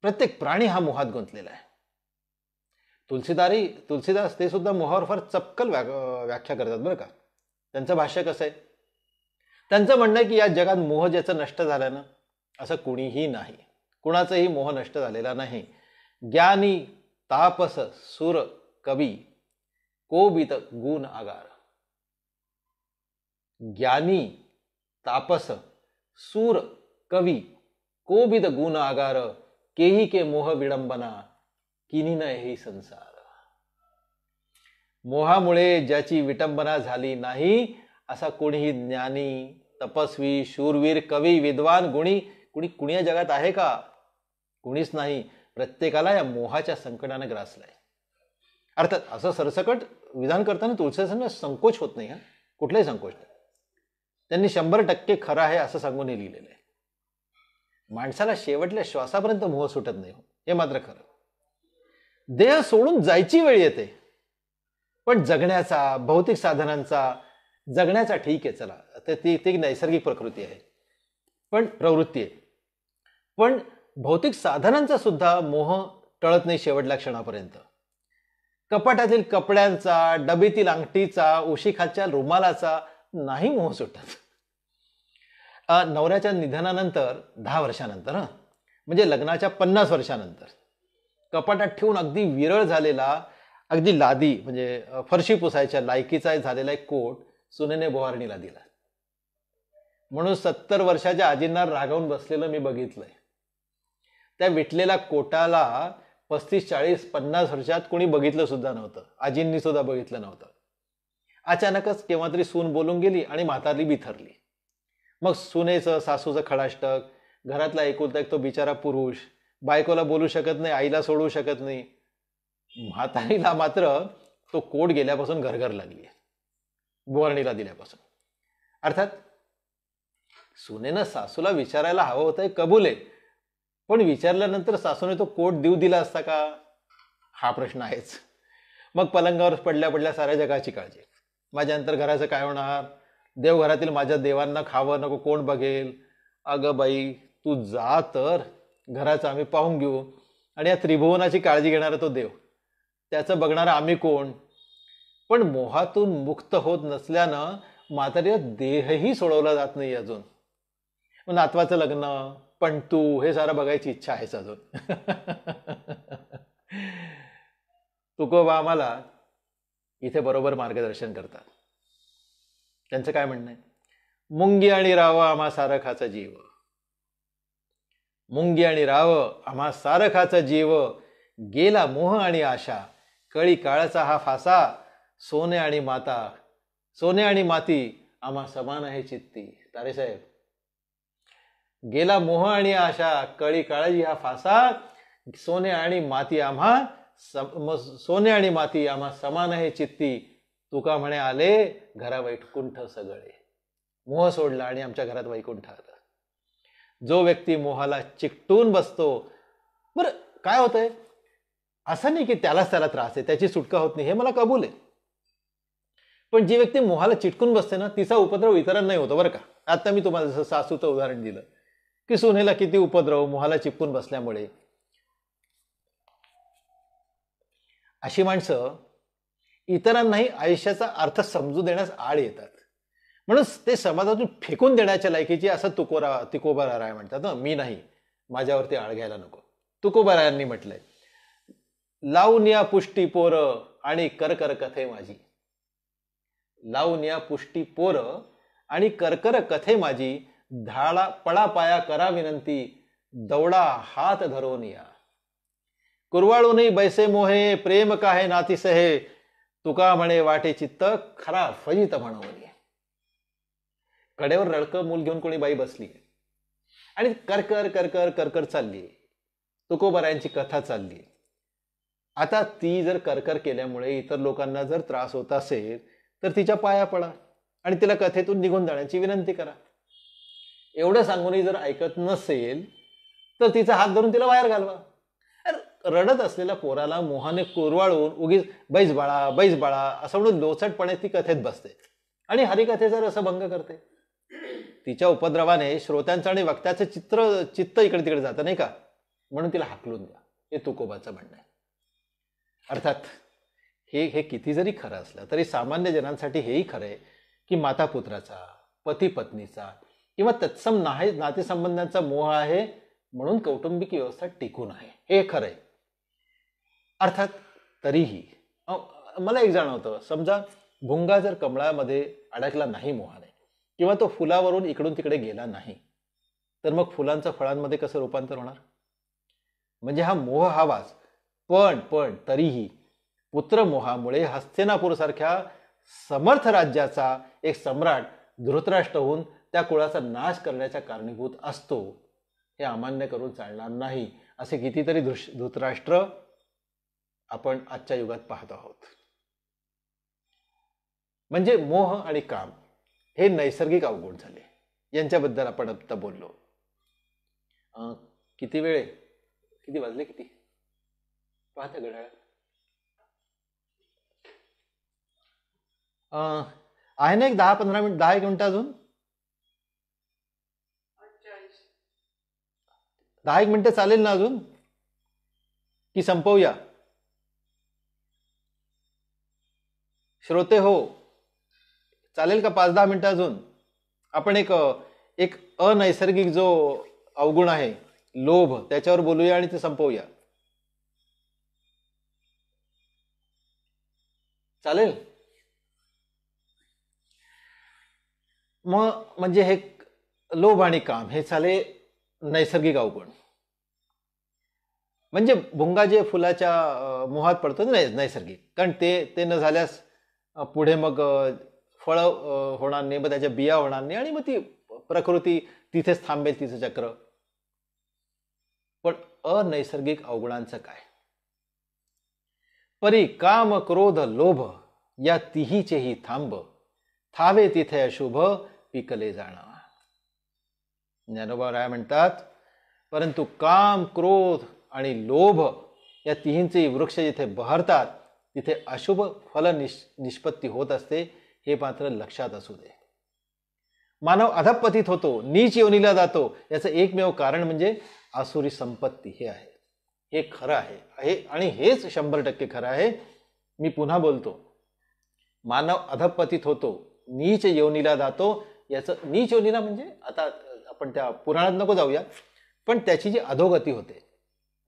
प्रत्येक प्राणी हा मोहात गुंतलेला आहे. तुलसीदास ते सुद्धा मोहावर फार चपकल व्याख्या करतात बरं का. त्यांचं भाष्य कसं आहे? त्यांचं म्हणणं आहे की या जगात मोह ज्याचं नष्ट झालं ना, असं कुणीही नाही, कुणाचाही मोह नष्ट झालेला नाही. ज्ञानी तापस सुर कवी, कोबित गुण आगार. ज्ञानी तापस सूर कवी, कोबित गुण आगार, केही के मोह विडंबना, किनी न हे संसार. मोहामुळे ज्याची विटंबना झाली नाही असा कोणीही ज्ञानी, तपस्वी, शूरवीर, कवी, विद्वान, कुणी या जगात आहे का? कुणीच नाही. प्रत्येकाला या मोहाच्या संकटाने ग्रासलाय. अर्थात असं सरसकट विधान करताना तुळशीदासांना संकोच होत नाही. कुठलाही संकोच नाही. त्यांनी 100% खरं आहे असं सांगून हे लिहिलेलं आहे. माणसाला शेवटल्या श्वासापर्यंत मोह सुटत नाही, हे मात्र खरं. देह सोडून जायची वेळ येते, पण जगण्याचा, भौतिक साधनांचा जगण्याचा ठीक आहे, चला ती नैसर्गिक प्रवृत्ती आहे, पण भौतिक साधनांचा सुद्धा मोह टळत नाही शेवटल्या क्षणापर्यंत. कपाटातील कपड्यांचा, डबीतील अंगठीचा, उशीखालच्या रुमालाचा नाही मोह सुटत. नवऱ्याच्या निधनानंतर 10 वर्षानंतर, म्हणजे लग्नाच्या 50 वर्षानंतर कपाटात ठेवून अगदी विरळ झालेला, अगदी लादी म्हणजे फरशी पुसायच्या लायकीचा झालेला एक कोट सुनेने बोहारणीला दिला. म्हणून 70 वर्षाच्या आजींना रागावून बसलेलं मी बघितलंय. त्या विटलेल्या कोटाला 35, 40, 50 वर्षात कोणी बघितलं सुद्धा नव्हतं. आजींनी सुद्धा बघितलं नव्हतं. अचानकच केव्हा तरी सून बोलून गेली आणि म्हातारली बिथरली. मग सुनेचं, सासूचं खडाष्टक, घरातला एकुलता एक तो बिचारा पुरुष, बायकोला बोलू शकत नाही, आईला सोडवू शकत नाही. म्हातारीला मात्र तो कोट गेल्यापासून घरघर लागली, बोरणीला दिल्यापासून. अर्थात सुनेनं सासूला विचारायला हवं होतं, कबूल आहे, पण विचारल्यानंतर सासूने तो कोट देऊ दिला असता का, हा प्रश्न आहेच. मग पलंगावर पडल्या साऱ्या जगाची काळजी. माझ्यानंतर घराचं काय होणार? देवघरातील माझ्या देवांना खावं नको कोण बघेल? अगं बाई, तू जा तर, घराचं आम्ही पाहून घेऊ. आणि या त्रिभुवनाची काळजी घेणारा तो देव, त्याचं बघणारा आम्ही कोण? पण मोहातून मुक्त होत नसल्यानं म्हातारीला देहही सोडवला जात नाही अजून. मग नातवाचं लग्न, पण तू हे सारं बघायची इच्छा आहेच अजून. तुकोबा आम्हाला इथे बरोबर मार्गदर्शन करतात. त्यांचं काय म्हणणं आहे? मुंगी आणि राव आम्हा सारखाचा जीव, मुंगी आणि राव आम्हा सारखाचा जीव, गेला मोह आणि आशा, कळी काळाचा हा फासा, सोने आणि माती आम्हा समान आहे चित्ती. तारेसाहेब, गेला मोह आणि आशा, कळी काळाची हा फासा, सोने आणि माती आम्हा समान आहे चित्ती. तुका म्हणे आले घरा वैकुंठ सगळे. मोह सोडला आणि आमच्या घरात वैकुंठ आलं. जो व्यक्ती मोहाला चिकटून बसतो, बरं काय होतंय? असं नाही की त्याला त्रास आहे, त्याची सुटका होत नाही, हे मला कबूल आहे. पण जी व्यक्ती मोहाला चिटकून बसते ना, तिचा उपद्रव इतरांना नाही होतो बरं का. आता मी तुम्हाला जसं सासूचं उदाहरण दिलं की सुनेला किती उपद्रव मोहाला चिपकून बसल्यामुळे. अशी माणसं इतरांनाही आयुष्याचा अर्थ समजू देण्यास आड येतात. म्हणून ते समाजातून फेकून देण्याच्या लायकीची असं तुकोबाराय म्हणतात. मी नाही, माझ्यावरती आळ घ्यायला नको. तुकोबारायांनी म्हटलंय, लावून या पुष्टी पोर आणि करकर कथे माझी, लावून या पुष्टी पोर आणि करकर कथे माझी, धाळा पळा पाया करा विनंती, दौडा हात धरून या, कुरवाळूनही बैसे मोहे, प्रेम काहे नाती सहे, तुका म्हणे वाटे चित्त खरा फजित म्हणून. कडेवर रडकं मूल घेऊन कोणी बाई बसली आणि करकर करकर करकर चालली, तुकोबारायांची कथा चालली. आता ती जर करकर केल्यामुळे इतर लोकांना जर त्रास होत असेल तर तिच्या पाया पडा आणि तिला कथेतून निघून जाण्याची विनंती करा. एवढं सांगूनही जर ऐकत नसेल तर तिचा हात धरून तिला बाहेर घालवा. रडत असलेल्या पोराला मोहाने कुरवाळून उगीच बैस बाळा असं म्हणून लोचटपणे ती कथेत बसते आणि हरिकथेचा रसभंग करते. तिच्या उपद्रवाने श्रोत्यांचं आणि वक्त्याचं चित्त इकडे तिकडे जातं नाही का, म्हणून तिला हाकलून द्या, हे तुकोबाचं म्हणणं आहे. अर्थात हे किती जरी खरं असलं तरी सामान्य जनांसाठी हेही खरं आहे की माता पुत्राचा, पती पत्नीचा किंवा तत्सम नातेसंबंधांचा मोह आहे म्हणून कौटुंबिक व्यवस्था टिकून आहे, हे खरं आहे. अर्थात तरीही मला एक जाणवतं, समजा भुंगा जर कमळामध्ये अडकला नाही मोहाने किंवा तो फुलावरून इकडून तिकडे गेला नाही, तर मग फुलांचं फळांमध्ये कसं रूपांतर होणार? म्हणजे हा मोह हवाच, पण तरीही पुत्रमोहामुळे हस्तिनापूर सारख्या समर्थ राज्याचा एक सम्राट धृतराष्ट्र होऊन त्या कुळाचा नाश करण्याच्या कारणीभूत असतो, हे अमान्य करून चालणार नाही. असे कितीतरी धृतराष्ट्र आपण आजच्या युगात पाहत आहोत. म्हणजे मोह आणि काम हे नैसर्गिक अवगुण झाले, यांच्याबद्दल आपण आता बोललो. किती वेळ, किती वाजले, किती पाहता घड्याळ? आहे ना एक 10-15 मिनिट, 10-1 मिनिटं अजून, 10-1 मिनिटं चालेल ना अजून की संपवूया? श्रोते हो, चालेल का 5-10 मिनिटं अजून? आपण एक अनैसर्गिक जो अवगुण आहे लोभ, त्याच्यावर बोलूया आणि ते संपवूया. चालेल? मग म्हणजे हे लोभ आणि काम हे झाले नैसर्गिक अवगुण. म्हणजे भुंगा जे फुलाच्या मोहात पडतो नैसर्गिक, कारण ते न झाल्यास पुढे मग फळ होणार नाही, मग त्याच्या बिया होणार नाही आणि मग ती प्रकृती तिथेच थांबेल तिचं चक्र. पण अनैसर्गिक अवगुणांचं काय? परी काम क्रोध लोभ या तिहीचेही थांब, थावे तिथे अशुभ पिकले जाणं. ज्ञानोबा राय म्हणतात, परंतु काम क्रोध आणि लोभ या तिहींचे वृक्ष जिथे बहरतात तिथे अशुभ फल निष्पत्ती होत असते, हे मात्र लक्षात असू दे. मानव अधपतित होतो, नीच योनीला जातो, याचं एकमेव कारण म्हणजे आसुरी संपत्ती हे आहे. हे खरं आहे आणि हेच 100% खरं आहे. मी पुन्हा बोलतो, मानव अधपतित होतो, नीच योनीला जातो. याचं नीच योनीला म्हणजे आता आपण त्या पुराणात नको जाऊया, पण त्याची जी अधोगती होते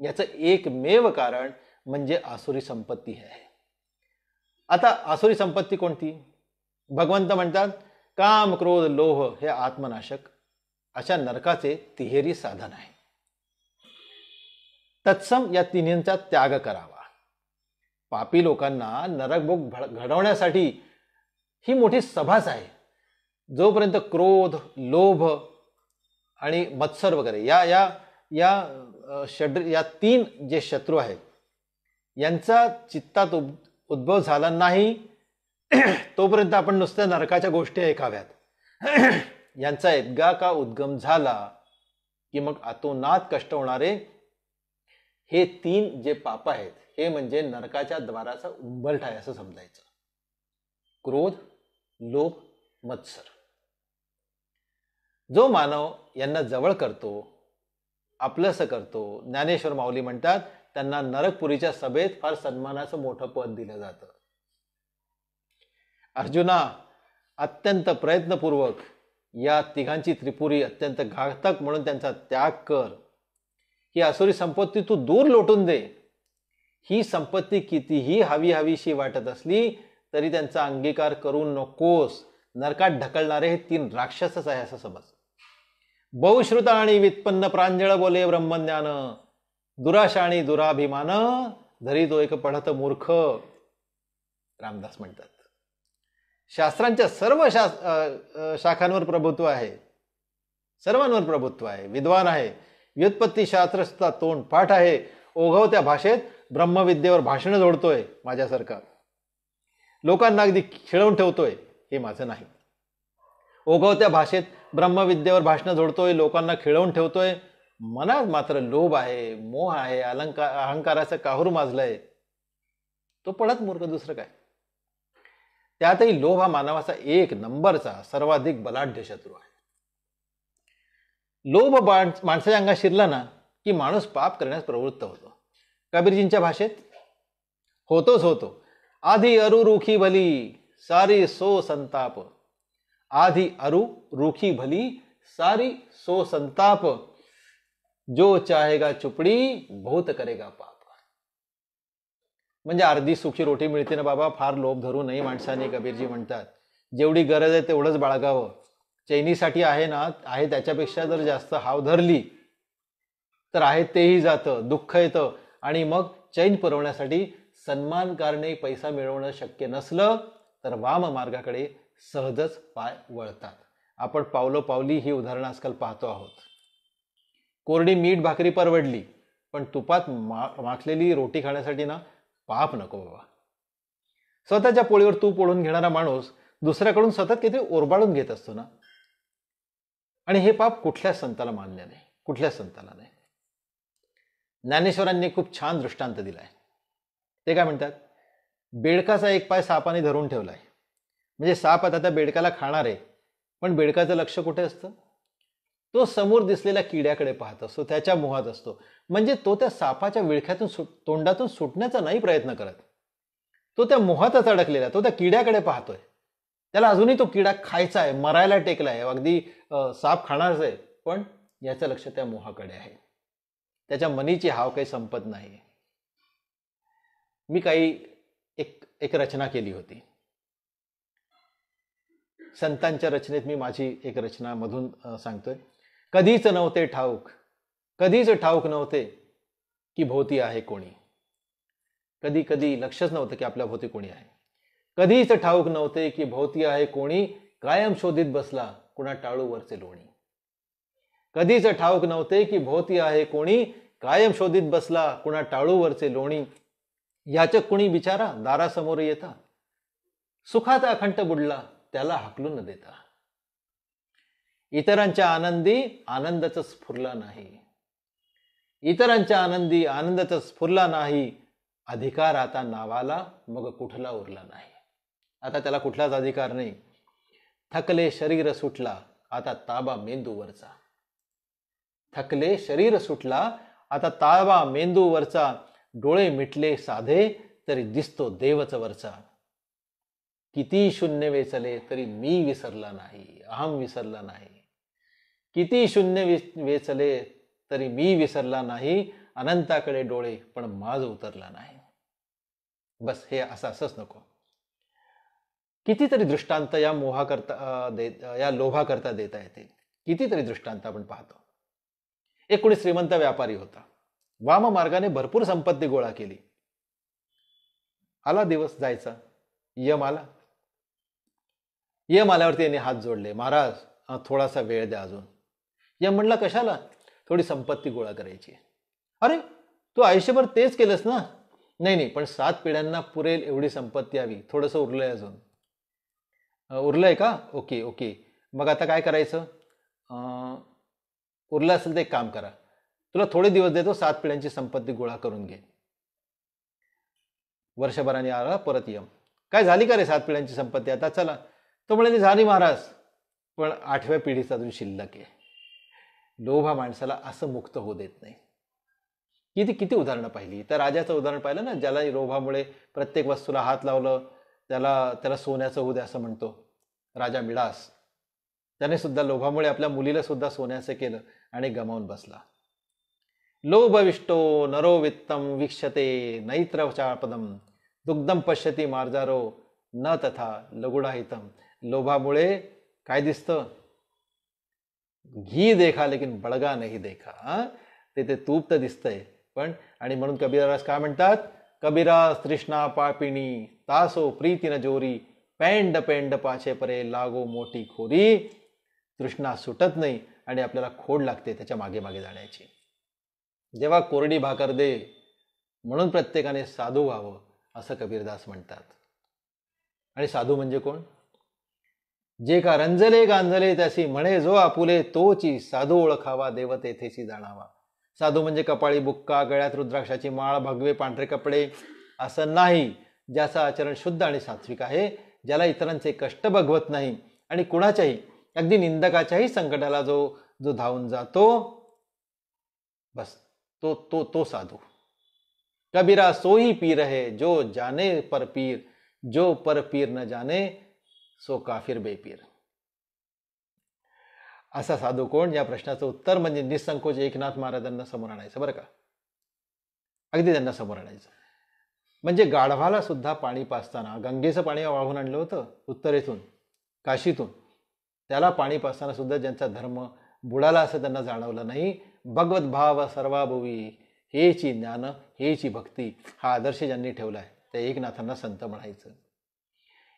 याचं एकमेव कारण म्हणजे आसुरी संपत्ती हे आहे. आता आसुरी संपत्ती कोणती? भगवंत म्हणतात काम क्रोध लोभ हे आत्मनाशक अशा नरकाचे तिहेरी साधन आहे. तत्सम या तिन्हींचा त्याग करावा. पापी लोकांना नरकभोग घडवण्यासाठी ही मोठी सभाच आहे. जोपर्यंत क्रोध लोभ आणि मत्सर वगैरे या या या तीन जे शत्रू आहेत यांचा चित्तात उद्भव झाला नाही तोपर्यंत आपण नुसत्या नरकाच्या गोष्टी ऐकाव्यात. यांचा एकदा का उद्गम झाला की मग अतोनात कष्ट होणारे हे तीन जे पाप आहेत हे म्हणजे नरकाच्या द्वाराचा उंबरठ आहे असं समजायचं. क्रोध लोभ मत्सर. जो मानव यांना जवळ करतो आपलंसं करतो, ज्ञानेश्वर माऊली म्हणतात त्यांना नरकपुरीच्या सभेत फार सन्मानाचं मोठं पद दिलं जातं. अर्जुना, अत्यंत प्रयत्नपूर्वक या तिघांची त्रिपुरी अत्यंत घातक म्हणून त्यांचा त्याग कर. ही आसुरी संपत्ती तू दूर लोटून दे. ही संपत्ती कितीही हवीशी वाटत असली तरी त्यांचा अंगीकार करू नकोस. नरकात ढकलणारे हे तीन राक्षसच आहे असं समज. बहुश्रुत आणि व्युत्पन्न प्रांजळ बोले ब्रह्मज्ञान, दुराशा आणि दुराभिमान धरी तो एक पढत मूर्ख. रामदास म्हणतात शास्त्रांच्या सर्व शाखांवर प्रभुत्व आहे, सर्वांवर प्रभुत्व आहे. विद्वान आहे, व्युत्पत्ती शास्त्राचा तोंड पाठ आहे, ओघवत्या भाषेत ब्रह्मविद्येवर भाषण जोडतोय माझ्यासारखा. लोकांना अगदी खिळवून ठेवतोय, हे माझं नाही. ओघवत्या भाषेत ब्रह्मविद्येवर भाषण जोडतोय, लोकांना खिळवून ठेवतोय. मनात मात्र लोभ आहे, मोह आहे, अहंकाराचं काहूर माजलंय. तो पडत मूर्ख, दुसरं काय. त्यातही लोभ हा मानवाचा एक नंबरचा सर्वाधिक बलाढ्य शत्रू आहे. लोभ माणसाच्या अंगात शिरला ना की माणूस पाप करण्यास प्रवृत्त होतो. कबीरजींच्या भाषेत होतोच होतो. आधी अरु रुखी भली सारी सो संताप. आधी अरु रुखी भली सारी सो संताप. जो चाहेगा चुपडी बहुत करेगा पाप. म्हणजे अर्धी सुखी रोटी मिळते ना बाबा, फार लोभ धरू नये माणसाने. कबीरजी म्हणतात जेवढी गरज आहे तेवढंच बाळगावं. चैनीसाठी आहे ना, आहे त्याच्यापेक्षा जर जास्त हाव धरली तर आहे तेही जातं, दुःख येतं. आणि मग चैन पुरवण्यासाठी सन्मान करणे, पैसा मिळवणं शक्य नसलं तर वाम मार्गाकडे सहजच पाय वळतात. आपण पावलोपावली ही उदाहरणं आजकाल पाहतो आहोत. कोरडी मीठ भाकरी परवडली, पण तुपात माखलेली रोटी खाण्यासाठी ना पाप नको बाबा. स्वतःच्या पोळीवर तूप ओढून घेणारा माणूस दुसऱ्याकडून सतत काहीतरी ओरबाडून घेत असतो ना. आणि हे पाप कुठल्याच संताला मान्य नाही, कुठल्याच संताला नाही. ज्ञानेश्वरांनी खूप छान दृष्टांत दिलाय. ते काय म्हणतात, बेडकाचा एक पाय सापाने धरून ठेवलाय. म्हणजे साप आता त्या बेडकाला खाणार आहे, पण बेडकाचं लक्ष कुठे असतं? तो समोर दिसलेल्या किड्याकडे पाहत असतो, त्याच्या मोहात असतो. म्हणजे तो त्या सापाच्या विळख्यातून तोंडातून सुटण्याचा नाही प्रयत्न करत. तो त्या मोहातच अडकलेला, तो त्या किड्याकडे पाहतोय. त्याला अजूनही तो किडा खायचा आहे, मरायला टेकलाय, अगदी साप खाणारच आहे, पण याचं लक्ष त्या मोहाकडे आहे. त्याच्या मनीची हाव काही संपत नाही. मी काही एक रचना केली होती. संतांच्या रचनेत मी माझी एक रचना मधून सांगतोय. कधीच नव्हते ठाऊक, कधीच ठाऊक नव्हते की भोवती आहे कोणी. कधी कधी लक्षच नव्हतं की आपल्या भोवती कोणी आहे. कधीच ठाऊक नव्हते की भोवती आहे कोणी, कायम शोधित बसला कुणा टाळूवरचे लोणी. कधीच ठाऊक नव्हते की भोवती आहे कोणी, कायम शोधित बसला कुणा टाळूवरचे लोणी. याचक कुणी बिचारा दारासमोर येता, सुखात अखंड बुडला त्याला हाकलून न देता. इतरांच्या आनंदी आनंदच स्फुरला नाही, इतरांच्या आनंदी आनंदच स्फुरला नाही. अधिकार आता नावाला मग कुठला उरला नाही. आता त्याला कुठलाच अधिकार नाही. थकले शरीर सुटला, आता ताबा मेंदूवरचा. थकले शरीर सुटला, आता ताबा मेंदूवरचा. डोळे मिटले साधे, तरी दिसतो देवच वरचा. किती शून्य वेचले तरी मी विसरला नाही, अहम विसरला नाही. किती शून्य वेचले तरी मी विसरला नाही. अनंताकडे डोळे पण माझ उतरला नाही. बस हे असंच नको. कितीतरी दृष्टांत या या लोभाकरता देता येतील. कितीतरी दृष्टांत आपण पाहतो. एक कोणी श्रीमंत व्यापारी होता. वाम मार्गाने भरपूर संपत्ती गोळा केली. आला दिवस जायचा, यम आला. यम आल्यावरती यांनी हात जोडले, महाराज थोडासा वेळ द्या अजून. यम म्हणला, कशाला? थोडी संपत्ती गोळा करायची. अरे तू आयुष्यभर तेच केलंस ना? नाही, पण 7 पिढ्यांना पुरेल एवढी संपत्ती हवी, थोडंसं उरलंय अजून. उरलंय का? ओके. मग आता काय करायचं? उरलं असेल तर एक काम करा, तुला थोडे दिवस देतो, 7 पिढ्यांची संपत्ती गोळा करून घे. वर्षभराने आला परत यम. काय झाली का रे 7 पिढ्यांची संपत्ती आता? चला. तो म्हणाले, झाली महाराज, पण 8व्या पिढीचा अजून शिल्लक आहे. लोभ हा माणसाला असं मुक्त होऊ देत नाही. किती उदाहरणं पाहिली. तर राजाचं उदाहरण पाहिलं ना, ज्याला लोभामुळे प्रत्येक वस्तूला हात लावलं, त्याला सोन्याचं होऊ दे असं म्हणतो राजा मिडास. त्याने सुद्धा लोभामुळे आपल्या मुलीला सुद्धा सोन्याचं केलं आणि गमावून बसला. लोभविष्टो नरो वित्तम वीक्षते नैत्र चापदम दुग्धम पश्यती मार्जारो न तथा लघुडाहितम. लोभामुळे काय दिसतं? घी देखा लेकिन बळगा नाही देखा. ते तूप तर दिसतंय पण. आणि म्हणून कबीरदास काय म्हणतात? कबीरा तृष्णा पापिणी तासो प्रीती न जोरी पेंड पाछे परे लागो मोठी खोरी. तृष्णा सुटत नाही आणि आपल्याला खोड लागते त्याच्या मागे जाण्याची. जेव्हा कोरडी भाकर दे, म्हणून प्रत्येकाने साधू व्हावं असं कबीरदास म्हणतात. आणि साधू म्हणजे कोण? जे का रंजले गांजले त्यासी म्हणे जो आपुले तोची साधू ओळखावा देव तेथेची जाणावा. साधू म्हणजे कपाळी बुक्का, गळ्यात रुद्राक्षाची माळ, भगवे पांढरे कपडे असं नाही. ज्याचं आचरण शुद्ध आणि सात्विक आहे, ज्याला इतरांचे कष्ट बघवत नाही आणि कुणाच्याही अगदी निंदकाच्याही संकटाला जो धावून जातो, बस तो साधू. कबीरा सोही पीर है जो जाने पर पीर, जो पर पीर न जाने सो काफिर बेपीर. असा साधू कोण? या प्रश्नाचं उत्तर म्हणजे निसंकोच एकनाथ महाराजांना समोर आणायचं बरं का. अगदी त्यांना समोर आणायचं. म्हणजे गाढवाला सुद्धा पाणी पाजताना, गंगेचं पाणी वाहून आणलं होतं उत्तरेतून, काशीतून, त्याला पाणी पाजताना सुद्धा ज्यांचा धर्म बुडाला असं त्यांना जाणवलं नाही. भगवत भाव सर्वाभुवी हेची ज्ञान हेची भक्ती हा आदर्श ज्यांनी ठेवलाय त्या एकनाथांना संत म्हणायचं.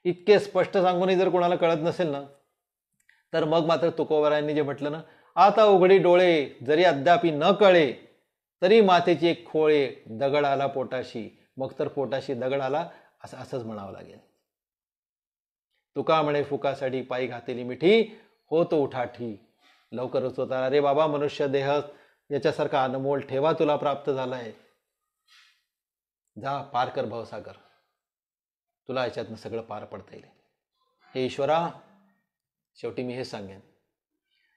इतके स्पष्ट सांगूनही जर कोणाला कळत नसेल ना, तर मग मात्र तुकोबारायांनी जे म्हटलं ना, आता उघडी डोळे जरी अद्यापी न कळे तरी मातेची एक खोळे दगड आला पोटाशी, मग तर पोटाशी दगड आला असंच म्हणावं लागेल. तुका म्हणे फुकासाठी पायी घातेली मिठी, होतो उठाठी लवकरच होता. अरे बाबा, मनुष्य देह याच्यासारखा अनमोल ठेवा तुला प्राप्त झालाय. जा पार कर भवसागर, तुला याच्यातनं सगळं पार पडता येईल. हे ईश्वरा, शेवटी मी हे सांगेन,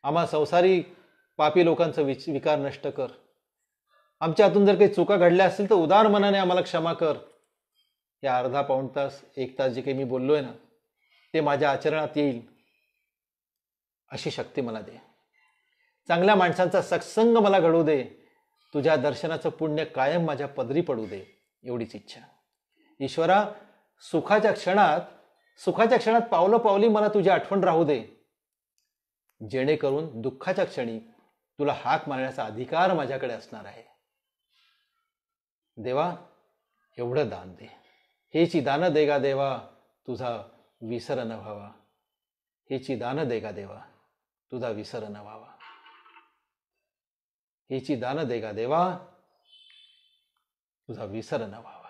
आम्हा संसारी पापी लोकांचं विकार नष्ट कर. आमच्या हातून जर काही चुका घडल्या असतील तर उदार मनाने आम्हाला क्षमा कर. या अर्धा पाऊण तास 1 तास जे काही मी बोललोय ना, ते माझ्या आचरणात येईल अशी शक्ती मला दे. चांगल्या माणसांचा सत्संग मला घडू दे. तुझ्या दर्शनाचं पुण्य कायम माझ्या पदरी पडू दे, एवढीच इच्छा. ईश्वरा, सुखाच्या क्षणात पावलं पावली मला तुझी आठवण राहू दे, जेणेकरून दुःखाच्या क्षणी तुला हाक मारण्याचा अधिकार माझ्याकडे असणार आहे. देवा, एवढं दान दे. हेची दान देगा देवा, तुझा विसर न व्हावा. हेची दान देगा देवा, तुझा विसर न व्हावा. हेची दान देगा देवा, तुझा विसर न व्हावा.